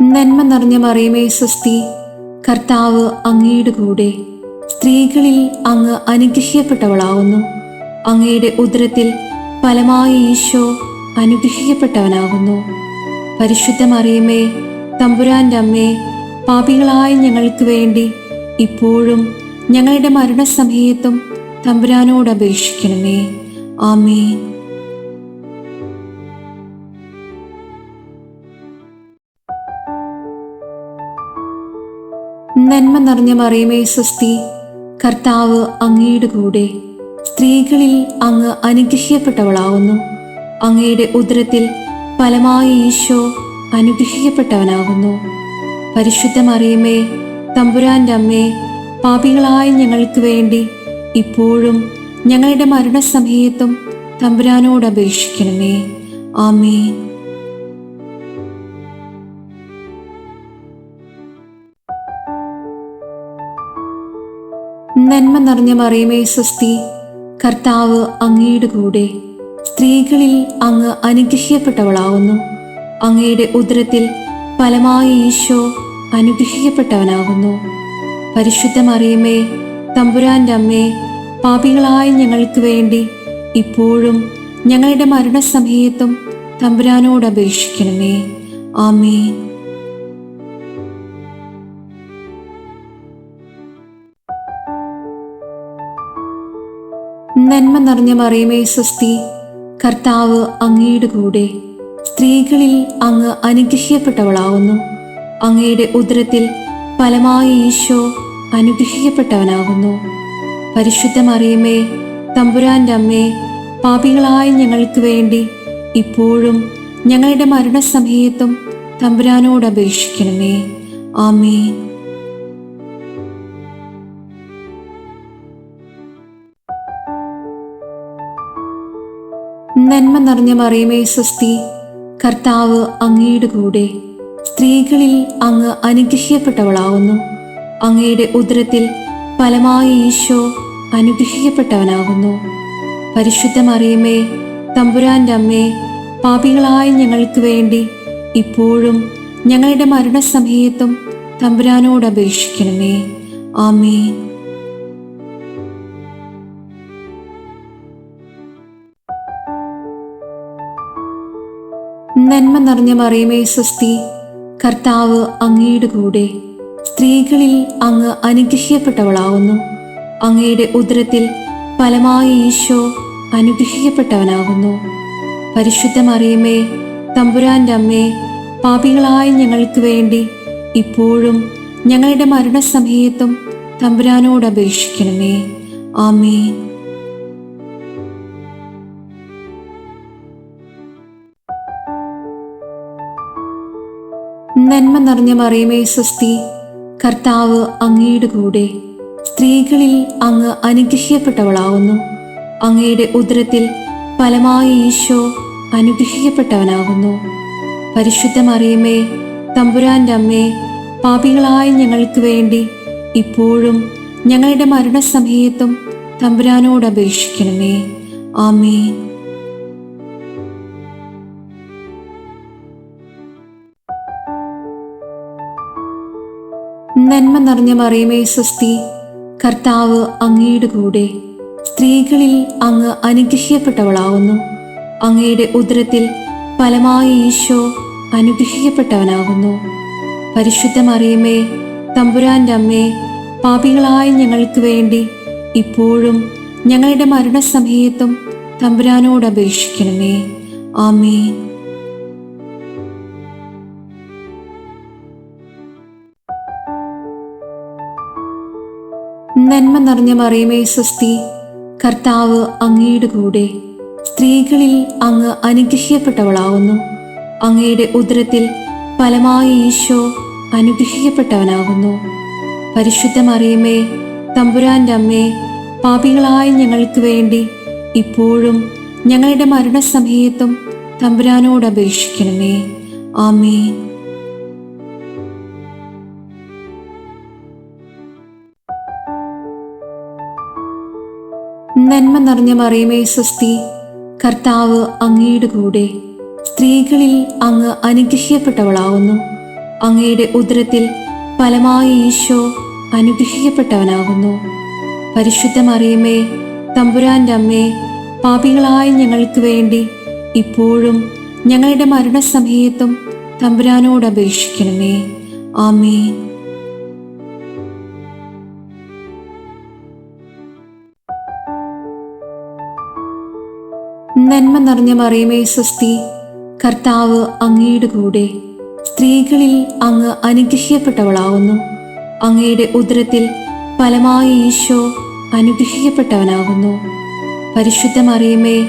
നന്മ നിറഞ്ഞ മറിയമേ സ്വസ്തി, കർത്താവ് അങ്ങയുടെ കൂടെ സ്ത്രീകളിൽ അങ്ങ് അനുഗ്രഹിക്കപ്പെട്ടവളാകുന്നു. അങ്ങയുടെ ഉദരത്തിൽ ഫലമായ ഈശോ അനുഗ്രഹിക്കപ്പെട്ടവനാകുന്നു. പരിശുദ്ധ മറിയമേ, തമ്പുരാന്റെ അമ്മേ, പാപികളായ ഞങ്ങൾക്ക് വേണ്ടി ഇപ്പോഴും ഞങ്ങളുടെ മരണസമയത്തും തമ്പുരാനോട് അപേക്ഷിക്കണമേ. ആമേൻ. നന്മ നിറഞ്ഞ മറിയമേ സ്വസ്തി, കർത്താവ് അങ്ങയുടെ കൂടെ സ്ത്രീകളിൽ അങ്ങ് അനുഗ്രഹിക്കപ്പെട്ടവളാകുന്നു. അങ്ങയുടെ ഉദരത്തിൽ ഫലമായ ഈശോ അനുഗ്രഹിക്കപ്പെട്ടവനാകുന്നു. പരിശുദ്ധ മറിയമേ, തമ്പുരാന്റെ അമ്മേ, പാപികളായ ഞങ്ങൾക്ക് വേണ്ടി ഇപ്പോഴും ഞങ്ങളുടെ മരണസമയത്തും തമ്പുരാനോട് അപേക്ഷിക്കണമേ. ആമേൻ. നന്മ നിറഞ്ഞ മറിയമേ സ്വസ്തി, കർത്താവ് അങ്ങയുടെ കൂടെ സ്ത്രീകളിൽ അങ്ങ് അനുഗ്രഹിക്കപ്പെട്ടവളാകുന്നു. അങ്ങയുടെ ഉദരത്തിൽ ഫലമായ ഈശോ അനുഗ്രഹിക്കപ്പെട്ടവനാകുന്നു. പരിശുദ്ധ മറിയമേ, തമ്പുരാന്റെ അമ്മേ, പാപികളായ ഞങ്ങൾക്ക് വേണ്ടി ഇപ്പോഴും ഞങ്ങളുടെ മരണസമയത്തും തമ്പുരാനോട് അപേക്ഷിക്കണമേ. ആമേൻ. നന്മ നിറഞ്ഞ മറിയമേ സ്വസ്തി, കർത്താവ് അങ്ങയുടെ കൂടെ സ്ത്രീകളിൽ അങ്ങ് അനുഗ്രഹിക്കപ്പെട്ടവളാകുന്നു. അങ്ങയുടെ ഉദരത്തിൽ ഫലമായ ഈശോ അനുഗ്രഹിക്കപ്പെട്ടവനാകുന്നു. പരിശുദ്ധ മറിയമേ, തമ്പുരാന്റെ അമ്മേ, പാപികളായ ഞങ്ങൾക്ക് വേണ്ടി ഇപ്പോഴും ഞങ്ങളുടെ മരണസമയത്തും തമ്പുരാനോട് അപേക്ഷിക്കണമേ. ആമേൻ. നന്മ നിറഞ്ഞ മറിയമേ സ്വസ്തി, കർത്താവ് അങ്ങയുടെ കൂടെ സ്ത്രീകളിൽ അങ്ങ് അനുഗ്രഹിക്കപ്പെട്ടവളാകുന്നു. അങ്ങയുടെ ഉദരത്തിൽ ഫലമായ ഈശോ അനുഗ്രഹിക്കപ്പെട്ടവനാകുന്നു. പരിശുദ്ധ മറിയമേ, തമ്പുരാന്റെ അമ്മേ, പാപികളായ ഞങ്ങൾക്ക് വേണ്ടി ഇപ്പോഴും ഞങ്ങളുടെ മരണസമയത്തും തമ്പുരാനോട് അപേക്ഷിക്കണമേ. ആമേൻ. നന്മ നിറഞ്ഞ മറിയമേ സ്വസ്തി, കർത്താവ് അങ്ങയുടെ കൂടെ സ്ത്രീകളിൽ അങ്ങ് അനുഗ്രഹിക്കപ്പെട്ടവളാകുന്നു. അങ്ങയുടെ ഉദരത്തിൽ ഫലമായ ഈശോ അനുഗ്രഹിക്കപ്പെട്ടവനാകുന്നു. പരിശുദ്ധ മറിയമേ, തമ്പുരാന്റെ അമ്മേ, പാപികളായ ഞങ്ങൾക്ക് വേണ്ടി ഇപ്പോഴും ഞങ്ങളുടെ മരണസമയത്തും തമ്പുരാനോട് അപേക്ഷിക്കണമേ. ആമേൻ. നന്മ നിറഞ്ഞ മറിയമേ സ്വസ്തി, കർത്താവ് അങ്ങയുടെ കൂടെ സ്ത്രീകളിൽ അങ്ങ് അനുഗ്രഹിക്കപ്പെട്ടവളാകുന്നു. അങ്ങയുടെ ഉദരത്തിൽ ഫലമായ ഈശോ അനുഗ്രഹിക്കപ്പെട്ടവനാകുന്നു. പരിശുദ്ധ മറിയമേ, തമ്പുരാന്റെ അമ്മേ, പാപികളായ ഞങ്ങൾക്ക് വേണ്ടി ഇപ്പോഴും ഞങ്ങളുടെ മരണസമയത്തും തമ്പുരാനോട് അപേക്ഷിക്കണമേ. ആമേൻ. നന്മ നിറഞ്ഞ മറിയമേ സ്വസ്തി, കർത്താവ് അങ്ങയുടെ കൂടെ സ്ത്രീകളിൽ അങ്ങ് അനുഗ്രഹിക്കപ്പെട്ടവളാകുന്നു. അങ്ങയുടെ ഉദരത്തിൽ ഫലമായ ഈശോ അനുഗ്രഹിക്കപ്പെട്ടവനാകുന്നു. പരിശുദ്ധ മറിയമേ, തമ്പുരാന്റെ അമ്മേ, പാപികളായ ഞങ്ങൾക്ക് വേണ്ടി ഇപ്പോഴും ഞങ്ങളുടെ മരണസമയത്തും തമ്പുരാനോട് അപേക്ഷിക്കണമേ. ആമേൻ. നന്മ നിറഞ്ഞ മറിയമേ സ്വസ്തി, കർത്താവ് അങ്ങയുടെ കൂടെ സ്ത്രീകളിൽ അങ്ങ് അനുഗ്രഹിക്കപ്പെട്ടവളാകുന്നു. അങ്ങയുടെ ഉദരത്തിൽ ഫലമായ ഈശോ അനുഗ്രഹിക്കപ്പെട്ടവനാകുന്നു. പരിശുദ്ധ മറിയമേ, തമ്പുരാന്റെ അമ്മേ, പാപികളായ ഞങ്ങൾക്ക് വേണ്ടി ഇപ്പോഴും ഞങ്ങളുടെ മരണസമയത്തും തമ്പുരാനോട് അപേക്ഷിക്കണമേ. ആമേൻ. നന്മ നിറഞ്ഞ മറിയമേ സ്വസ്തി, കർത്താവ് അങ്ങയുടെ കൂടെ സ്ത്രീകളിൽ അങ്ങ് അനുഗ്രഹിക്കപ്പെട്ടവളാകുന്നു. അങ്ങയുടെ ഉദരത്തിൽ ഫലമായ ഈശോ അനുഗ്രഹിക്കപ്പെട്ടവനാകുന്നു. പരിശുദ്ധ മറിയമേ, തമ്പുരാന്റെ അമ്മേ, പാപികളായ ഞങ്ങൾക്ക് വേണ്ടി ഇപ്പോഴും ഞങ്ങളുടെ മരണസമയത്തും തമ്പുരാനോട് അപേക്ഷിക്കണമേ. ആമേൻ. നന്മ നിറഞ്ഞ മറിയമേ സ്വസ്തി, കർത്താവ് അങ്ങയുടെ കൂടെ, സ്ത്രീകളിൽ അങ്ങ് അനുഗ്രഹിക്കപ്പെട്ടവളാവുന്നു. അങ്ങയുടെ ഉദരത്തിൽ ഫലമായ ഈശോ അനുഗ്രഹിക്കപ്പെട്ടവനാകുന്നു. പരിശുദ്ധ മറിയമേ,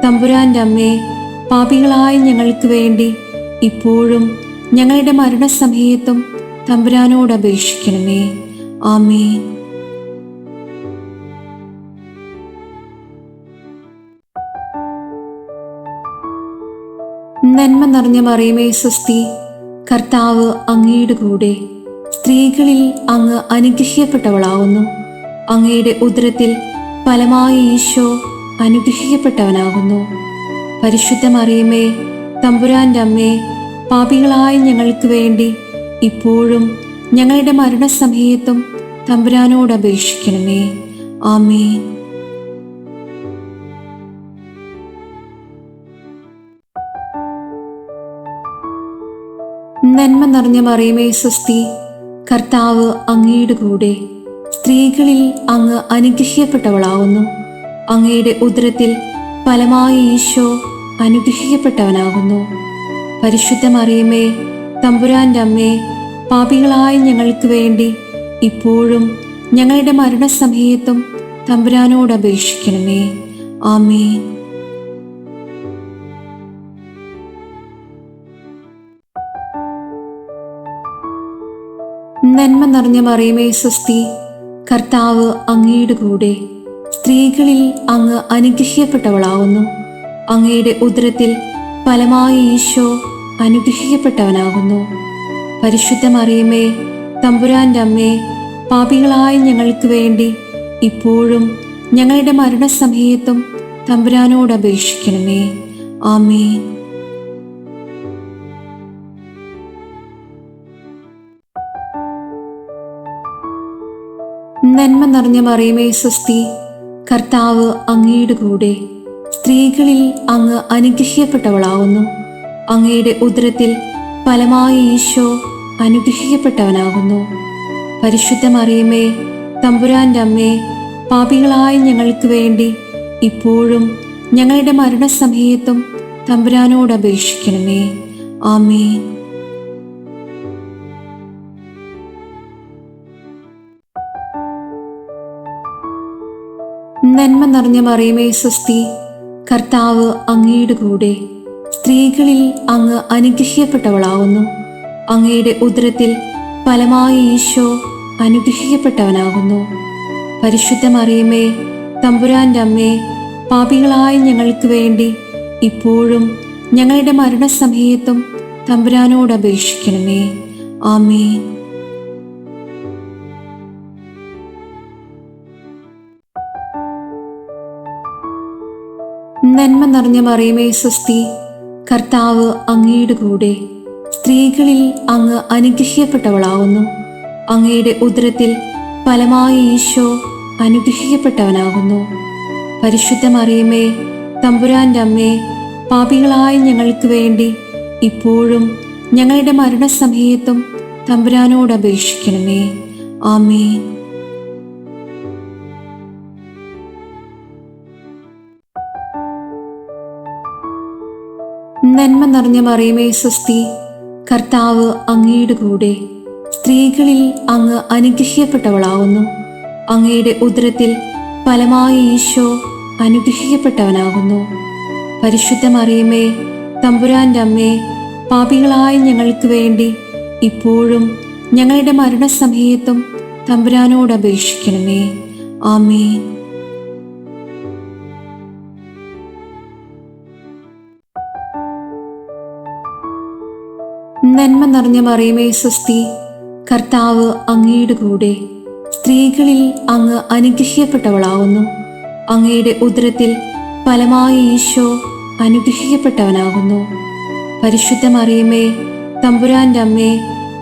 തമ്പുരാന്റെ അമ്മേ, പാപികളായ ഞങ്ങൾക്ക് വേണ്ടി ഇപ്പോഴും ഞങ്ങളുടെ മരണസമയത്തും തമ്പുരാനോട് അപേക്ഷിക്കണമേ. ആമേൻ. നന്മ നിറഞ്ഞ മറിയമേ സ്വസ്തി, കർത്താവ് അങ്ങയുടെ കൂടെ, സ്ത്രീകളിൽ അങ്ങ് അനുഗ്രഹിക്കപ്പെട്ടവളാവുന്നു. അങ്ങയുടെ ഉദരത്തിൽ ഫലമായ ഈശോ അനുഗ്രഹിക്കപ്പെട്ടവനാകുന്നു. പരിശുദ്ധ മറിയമേ, തമ്പുരാന്റെ അമ്മേ, പാപികളായ ഞങ്ങൾക്ക് വേണ്ടി ഇപ്പോഴും ഞങ്ങളുടെ മരണസമയത്തും തമ്പുരാനോട് അപേക്ഷിക്കണമേ. ആമേൻ. നന്മ നിറഞ്ഞ മറിയമേ സ്വസ്തി, കർത്താവ് അങ്ങയുടെ കൂടെ, സ്ത്രീകളിൽ അങ്ങ് അനുഗ്രഹിക്കപ്പെട്ടവളാവുന്നു. അങ്ങയുടെ ഉദരത്തിൽ ഫലമായ ഈശോ അനുഗ്രഹിക്കപ്പെട്ടവനാകുന്നു. പരിശുദ്ധ മറിയമേ, തമ്പുരാന്റെ അമ്മേ, പാപികളായ ഞങ്ങൾക്ക് വേണ്ടി ഇപ്പോഴും ഞങ്ങളുടെ മരണസമയത്തും തമ്പുരാനോട് അപേക്ഷിക്കണമേ. ആമേൻ. നന്മ നിറഞ്ഞ മറിയമേ സ്വസ്തി, കർത്താവ് അങ്ങയുടെ കൂടെ, സ്ത്രീകളിൽ അങ്ങ് അനുഗ്രഹിക്കപ്പെട്ടവളാവുന്നു. അങ്ങയുടെ ഉദരത്തിൽ ഫലമായ ഈശോ അനുഗ്രഹിക്കപ്പെട്ടവനാകുന്നു. പരിശുദ്ധ മറിയമേ, തമ്പുരാന്റെ അമ്മേ, പാപികളായ ഞങ്ങൾക്ക് വേണ്ടി ഇപ്പോഴും ഞങ്ങളുടെ മരണസമയത്തും തമ്പുരാനോട് അപേക്ഷിക്കണമേ. ആമേൻ. നന്മ നിറഞ്ഞ മറിയമേ സ്വസ്തി, കർത്താവ് അങ്ങയുടെ കൂടെ, സ്ത്രീകളിൽ അങ്ങ് അനുഗ്രഹിക്കപ്പെട്ടവളാവുന്നു. അങ്ങയുടെ ഉദരത്തിൽ ഫലമായ ഈശോ അനുഗ്രഹിക്കപ്പെട്ടവനാകുന്നു. പരിശുദ്ധ മറിയമേ, തമ്പുരാന്റെ അമ്മേ, പാപികളായ ഞങ്ങൾക്ക് വേണ്ടി ഇപ്പോഴും ഞങ്ങളുടെ മരണസമയത്തും തമ്പുരാനോട് അപേക്ഷിക്കണമേ. ആമേൻ. നന്മ നിറഞ്ഞ മറിയമേ സ്വസ്തി, കർത്താവ് അങ്ങയുടെ കൂടെ, സ്ത്രീകളിൽ അങ്ങ് അനുഗ്രഹിക്കപ്പെട്ടവളാവുന്നു. അങ്ങയുടെ ഉദരത്തിൽ ഫലമായ ഈശോ അനുഗ്രഹിക്കപ്പെട്ടവനാകുന്നു. പരിശുദ്ധ മറിയമേ, തമ്പുരാന്റെ അമ്മേ, പാപികളായ ഞങ്ങൾക്ക് വേണ്ടി ഇപ്പോഴും ഞങ്ങളുടെ മരണസമയത്തും തമ്പുരാനോട് അപേക്ഷിക്കണമേ. ആമേൻ. നന്മ നിറഞ്ഞ മറിയമേ സ്വസ്തി, കർത്താവ് അങ്ങയുടെ കൂടെ, സ്ത്രീകളിൽ അങ്ങ് അനുഗ്രഹിക്കപ്പെട്ടവളാവുന്നു. അങ്ങയുടെ ഉദരത്തിൽ ഫലമായ ഈശോ അനുഗ്രഹിക്കപ്പെട്ടവനാകുന്നു. പരിശുദ്ധ മറിയമേ, തമ്പുരാന്റെ അമ്മേ, പാപികളായ ഞങ്ങൾക്ക് വേണ്ടി ഇപ്പോഴും ഞങ്ങളുടെ മരണസമയത്തും തമ്പുരാനോട് അപേക്ഷിക്കണമേ. ആമേൻ. നന്മ നിറഞ്ഞ മറിയമേ സ്വസ്തി, കർത്താവ് അങ്ങയുടെ കൂടെ, സ്ത്രീകളിൽ അങ്ങ് അനുഗ്രഹിക്കപ്പെട്ടവളാവുന്നു. അങ്ങയുടെ ഉദരത്തിൽ ഫലമായ ഈശോ അനുഗ്രഹിക്കപ്പെട്ടവനാകുന്നു. പരിശുദ്ധ മറിയമേ, തമ്പുരാന്റെ അമ്മേ, പാപികളായ ഞങ്ങൾക്ക് വേണ്ടി ഇപ്പോഴും ഞങ്ങളുടെ മരണസമയത്തും തമ്പുരാനോട് അപേക്ഷിക്കണമേ. ആമേൻ. നന്മ നിറഞ്ഞ മറിയമേ സ്വസ്തി, കർത്താവ് അങ്ങയുടെ കൂടെ, സ്ത്രീകളിൽ അങ്ങ് അനുഗ്രഹിക്കപ്പെട്ടവളാവുന്നു. അങ്ങയുടെ ഉദരത്തിൽ ഫലമായ ഈശോ അനുഗ്രഹിക്കപ്പെട്ടവനാകുന്നു. പരിശുദ്ധ മറിയമേ, തമ്പുരാന്റെ അമ്മേ,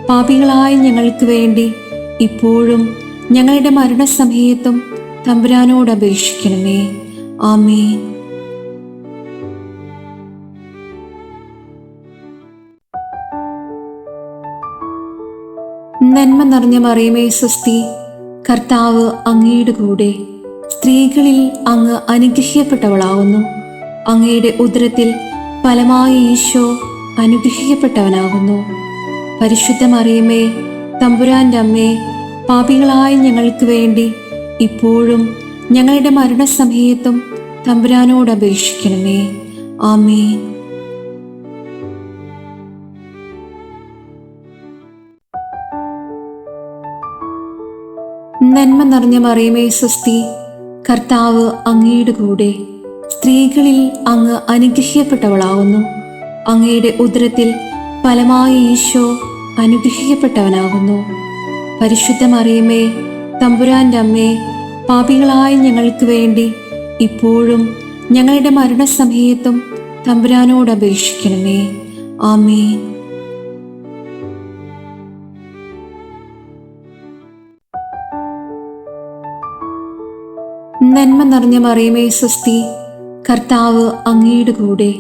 പാപികളായ ഞങ്ങൾക്ക് വേണ്ടി ഇപ്പോഴും ഞങ്ങളുടെ മരണസമയത്തും തമ്പുരാനോട് അപേക്ഷിക്കണമേ. ആമേൻ. നന്മ നിറഞ്ഞ മറിയമേ സ്വസ്തി, കർത്താവ് അങ്ങയുടെ കൂടെ, സ്ത്രീകളിൽ അങ്ങ് അനുഗ്രഹിക്കപ്പെട്ടവളാവുന്നു. അങ്ങയുടെ ഉദരത്തിൽ ഫലമായ ഈശോ അനുഗ്രഹിക്കപ്പെട്ടവനാകുന്നു. പരിശുദ്ധ മറിയമേ, തമ്പുരാന്റെ അമ്മേ, പാപികളായ ഞങ്ങൾക്ക് വേണ്ടി ഇപ്പോഴും ഞങ്ങളുടെ മരണസമയത്തും തമ്പുരാനോട് അപേക്ഷിക്കണമേ. ആമേൻ. നന്മ നിറഞ്ഞ മറിയമേ സ്വസ്തി, കർത്താവ് അങ്ങയുടെ കൂടെ, സ്ത്രീകളിൽ അങ്ങ് അനുഗ്രഹിക്കപ്പെട്ടവളാവുന്നു. അങ്ങയുടെ ഉദരത്തിൽ ഫലമായ ഈശോ അനുഗ്രഹിക്കപ്പെട്ടവനാകുന്നു. പരിശുദ്ധ മറിയമേ, തമ്പുരാന്റെ അമ്മേ, പാപികളായ ഞങ്ങൾക്ക് വേണ്ടി ഇപ്പോഴും ഞങ്ങളുടെ മരണസമയത്തും തമ്പുരാനോട് അപേക്ഷിക്കണമേ. ആമേൻ. നന്മ നിറഞ്ഞ മറിയമേ സ്വസ്തി, കർത്താവ് അങ്ങയുടെ കൂടെ,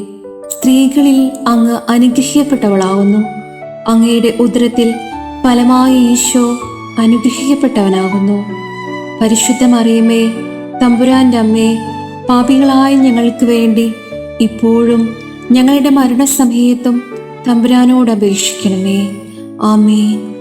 സ്ത്രീകളിൽ അങ്ങ് അനുഗ്രഹിക്കപ്പെട്ടവളാവുന്നു. അങ്ങയുടെ ഉദരത്തിൽ ഫലമായ ഈശോ അനുഗ്രഹിക്കപ്പെട്ടവനാകുന്നു. പരിശുദ്ധ മറിയമേ, തമ്പുരാന്റെ അമ്മേ, പാപികളായ ഞങ്ങൾക്ക് വേണ്ടി ഇപ്പോഴും ഞങ്ങളുടെ മരണസമയത്തും തമ്പുരാനോട് അപേക്ഷിക്കണമേ. ആമേൻ.